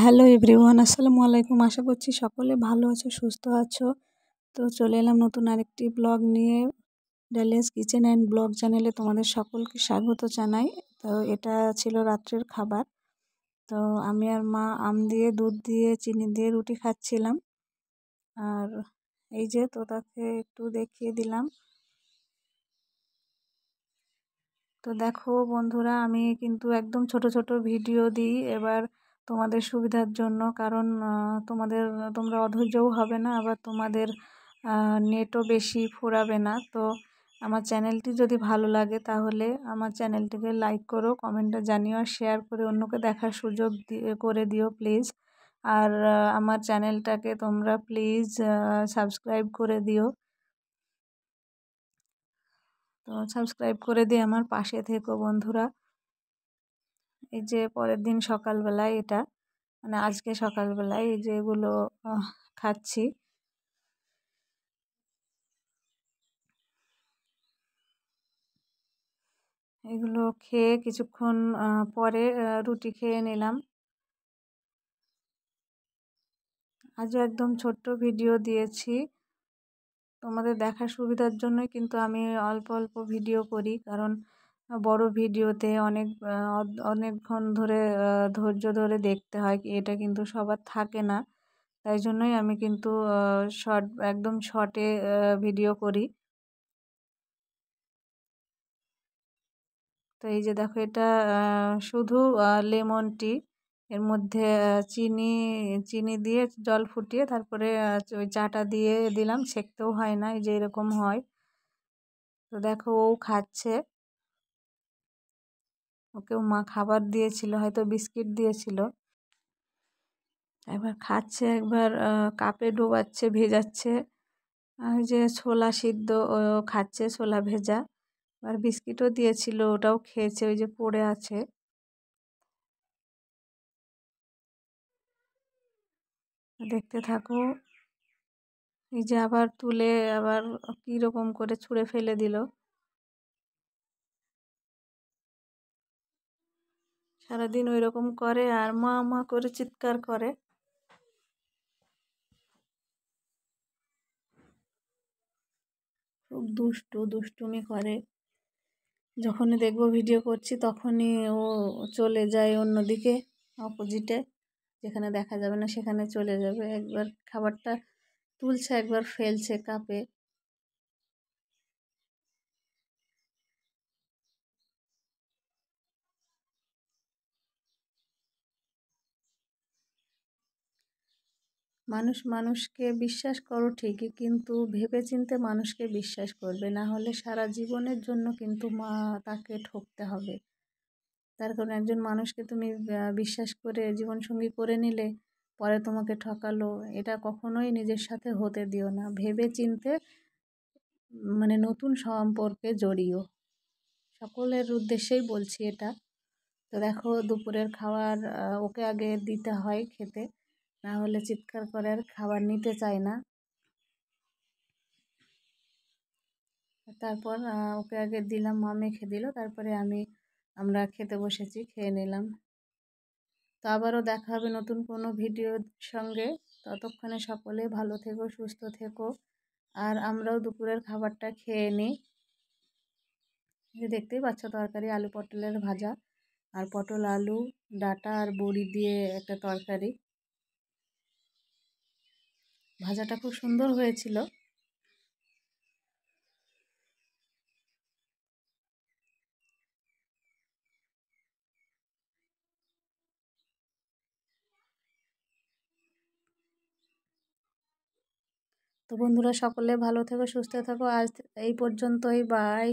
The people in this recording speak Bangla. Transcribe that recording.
হ্যালো এভরিওয়ান, আসসালামু আলাইকুম। আশা করছি সকলে ভালো আছো, সুস্থ আছো। তো চলে এলাম নতুন আরেকটি ব্লগ নিয়ে। ডালিয়াস কিচেন অ্যান্ড ব্লগ চ্যানেলে তোমাদের সকলকে স্বাগত জানাই। তো এটা ছিল রাত্রের খাবার। তো আমি আর মা আম দিয়ে, দুধ দিয়ে, চিনি দিয়ে রুটি খাচ্ছিলাম। আর এই যে তোতাকে একটু দেখিয়ে দিলাম। তো দেখো বন্ধুরা, আমি কিন্তু একদম ছোট ছোট ভিডিও দিই এবার তোমাদের সুবিধার জন্য, কারণ তোমরা অধৈর্যও হবে না, আবার তোমাদের নেটও বেশি ফুরাবে না। তো আমার চ্যানেলটি যদি ভালো লাগে তাহলে আমার চ্যানেলটিকে লাইক করো, কমেন্টে জানিও, আর শেয়ার করে অন্যকে দেখার সুযোগ করে দিও প্লিজ। আর আমার চ্যানেলটাকে তোমরা প্লিজ সাবস্ক্রাইব করে দিও। তো সাবস্ক্রাইব করে দিয়ে আমার পাশে থেকো বন্ধুরা। এই যে পরের দিন সকালবেলায় এটা, মানে আজকে সকালবেলায় এই যে এগুলো খাচ্ছি। এগুলো খেয়ে কিছুক্ষণ পরে রুটি খেয়ে নিলাম। আজও একদম ছোট্ট ভিডিও দিয়েছি তোমাদের দেখার সুবিধার জন্যই, কিন্তু আমি অল্প অল্প ভিডিও করি, কারণ বড় ভিডিওতে অনেকক্ষণ ধরে ধৈর্য ধরে দেখতে হয়, এটা কিন্তু সবার থাকে না। তাই জন্যই আমি কিন্তু একদম শর্টে ভিডিও করি। তো এই যে দেখো, এটা শুধু লেমন টি, এর মধ্যে চিনি চিনি দিয়ে জল ফুটিয়ে তারপরে ওই চাটা দিয়ে দিলাম, সেঁকতেও হয় না, এই যে এরকম হয়। তো দেখো ও খাচ্ছে, ওকেও মা খাবার দিয়েছিল, হয়তো বিস্কিট দিয়েছিল। একবার খাচ্ছে, একবার কাপে ডোবাচ্ছে, ভেজাচ্ছে। আর যে ছোলা সিদ্ধ ও খাচ্ছে, ছোলা ভেজা। আর বিস্কিটও দিয়েছিল, ওটাও খেয়েছে, ওই যে পড়ে আছে। দেখতে থাকো। এই যে আবার তুলে আবার কি রকম করে ছুঁড়ে ফেলে দিল। সারাদিন ওই রকম করে আর মা মা করে চিৎকার করে। খুব দুষ্টুমি করে। যখনই দেখবো ভিডিও করছি তখনই ও চলে যায় অন্যদিকে, অপোজিটে, যেখানে দেখা যাবে না সেখানে চলে যাবে। একবার খাবারটা তুলছে, একবার ফেলছে কাপে। মানুষ মানুষকে বিশ্বাস করো ঠিকই, কিন্তু ভেবেচিন্তে মানুষকে বিশ্বাস করবে, না হলে সারা জীবনের জন্য কিন্তু তাকে ঠকতে হবে। তার কারণ একজন মানুষকে তুমি বিশ্বাস করে জীবনসঙ্গী করে নিলে, পরে তোমাকে ঠকালো, এটা কখনোই নিজের সাথে হতে দিও না। ভেবেচিন্তে মানে নতুন সম্পর্কে জড়িও, সকলের উদ্দেশ্যেই বলছি এটা। তো দেখো দুপুরের খাবার ওকে আগে দিতে হয় খেতে, না হলে চিৎকার করে আর খাবার নিতে চায় না। তারপর ওকে আগে দিলাম, মা মেখে দিল, তারপরে আমরা খেতে বসেছি, খেয়ে নিলাম। তো আবারও দেখা হবে নতুন কোনো ভিডিওর সঙ্গে। ততক্ষণে সকলে ভালো থেকো, সুস্থ থেকো। আর আমরাও দুপুরের খাবারটা খেয়ে নিই। দেখতেই পাচ্ছ, তরকারি আলু পটলের ভাজা, আর পটল আলু ডাঁটা আর বড়ি দিয়ে একটা তরকারি। ভাজাটা খুব সুন্দর হয়েছিল। তো বন্ধুরা সকলে ভালো থেকো, সুস্থ থেকো। আজ এই পর্যন্তই, বাই।